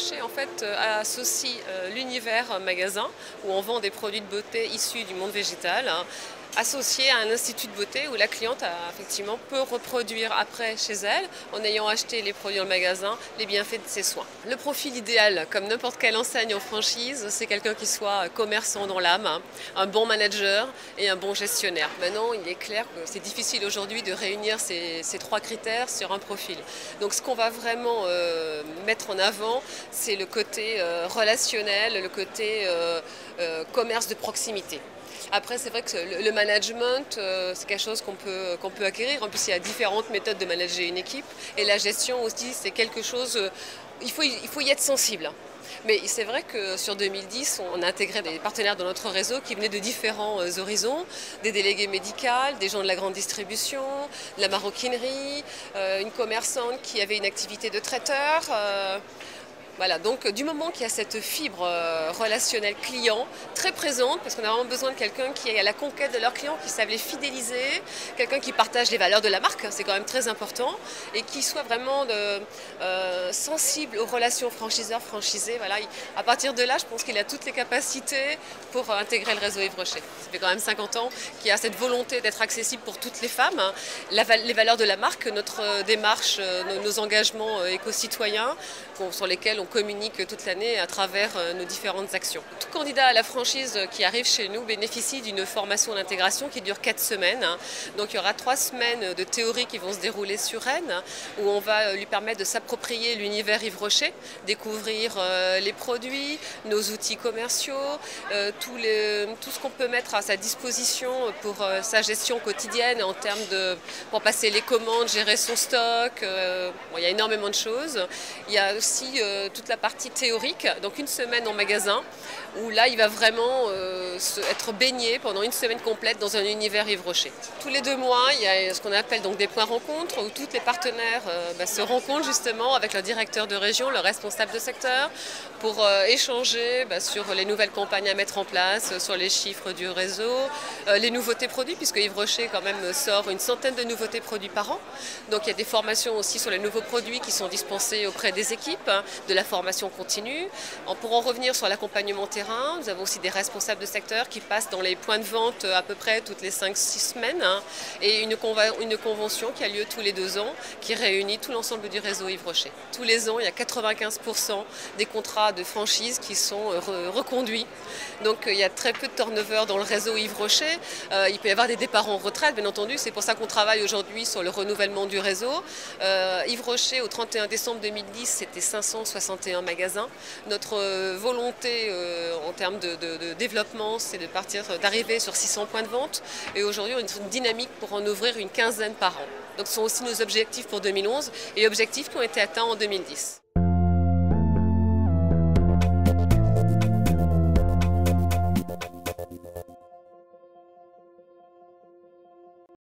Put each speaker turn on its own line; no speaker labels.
Rocher en fait associe l'univers magasin où on vend des produits de beauté issus du monde végétal, hein, associé à un institut de beauté où la cliente effectivement peut reproduire après chez elle, en ayant acheté les produits en magasin, les bienfaits de ses soins. Le profil idéal, comme n'importe quelle enseigne en franchise, c'est quelqu'un qui soit commerçant dans l'âme, hein, un bon manager et un bon gestionnaire. Maintenant, il est clair que c'est difficile aujourd'hui de réunir ces trois critères sur un profil. Donc ce qu'on va vraiment mettre en avant, c'est le côté relationnel, le côté commerce de proximité. Après, c'est vrai que le management, c'est quelque chose qu'on peut acquérir. En plus, il y a différentes méthodes de manager une équipe. Et la gestion aussi, c'est quelque chose, il faut y être sensible. Mais c'est vrai que sur 2010, on a intégré des partenaires dans notre réseau qui venaient de différents horizons, des délégués médicaux, des gens de la grande distribution, de la maroquinerie, une commerçante qui avait une activité de traiteur. Voilà, donc du moment qu'il y a cette fibre relationnelle client très présente, parce qu'on a vraiment besoin de quelqu'un qui est à la conquête de leurs clients, qui savent les fidéliser, quelqu'un qui partage les valeurs de la marque, c'est quand même très important, et qui soit vraiment sensible aux relations franchiseurs-franchisés. Voilà, à partir de là, je pense qu'il a toutes les capacités pour intégrer le réseau Yves Rocher. Ça fait quand même 50 ans qu'il a cette volonté d'être accessible pour toutes les femmes, hein, les valeurs de la marque, notre démarche, nos engagements éco-citoyens, sur lesquels on communique toute l'année à travers nos différentes actions. Tout candidat à la franchise qui arrive chez nous bénéficie d'une formation d'intégration qui dure 4 semaines. Donc il y aura 3 semaines de théorie qui vont se dérouler sur Rennes, où on va lui permettre de s'approprier l'univers Yves Rocher, découvrir les produits, nos outils commerciaux, tout ce qu'on peut mettre à sa disposition pour sa gestion quotidienne en termes pour passer les commandes, gérer son stock. Bon, il y a énormément de choses. Il y a aussi toute la partie théorique, donc une semaine en magasin, où là il va vraiment être baigné pendant une semaine complète dans un univers Yves Rocher. Tous les 2 mois, il y a ce qu'on appelle donc des points rencontres, où tous les partenaires se rencontrent justement avec leur directeur de région, leur responsable de secteur, pour échanger sur les nouvelles campagnes à mettre en place, sur les chiffres du réseau, les nouveautés produits, puisque Yves Rocher quand même sort une centaine de nouveautés produits par an. Donc il y a des formations aussi sur les nouveaux produits qui sont dispensées auprès des équipes, hein, de la formation continue. Pour en revenir sur l'accompagnement terrain, nous avons aussi des responsables de secteur qui passent dans les points de vente à peu près toutes les 5-6 semaines, hein, et une convention qui a lieu tous les 2 ans qui réunit tout l'ensemble du réseau Yves Rocher. Tous les ans, il y a 95% des contrats de franchise qui sont reconduits. Donc il y a très peu de turnover dans le réseau Yves Rocher. Il peut y avoir des départs en retraite, bien entendu. C'est pour ça qu'on travaille aujourd'hui sur le renouvellement du réseau. Yves Rocher, au 31 décembre 2010, c'était 561 magasins. Notre volonté en termes de développement, c'est d'arriver sur 600 points de vente. Et aujourd'hui, on est une dynamique pour en ouvrir une quinzaine par an. Donc ce sont aussi nos objectifs pour 2011 et objectifs qui ont été atteints en 2010.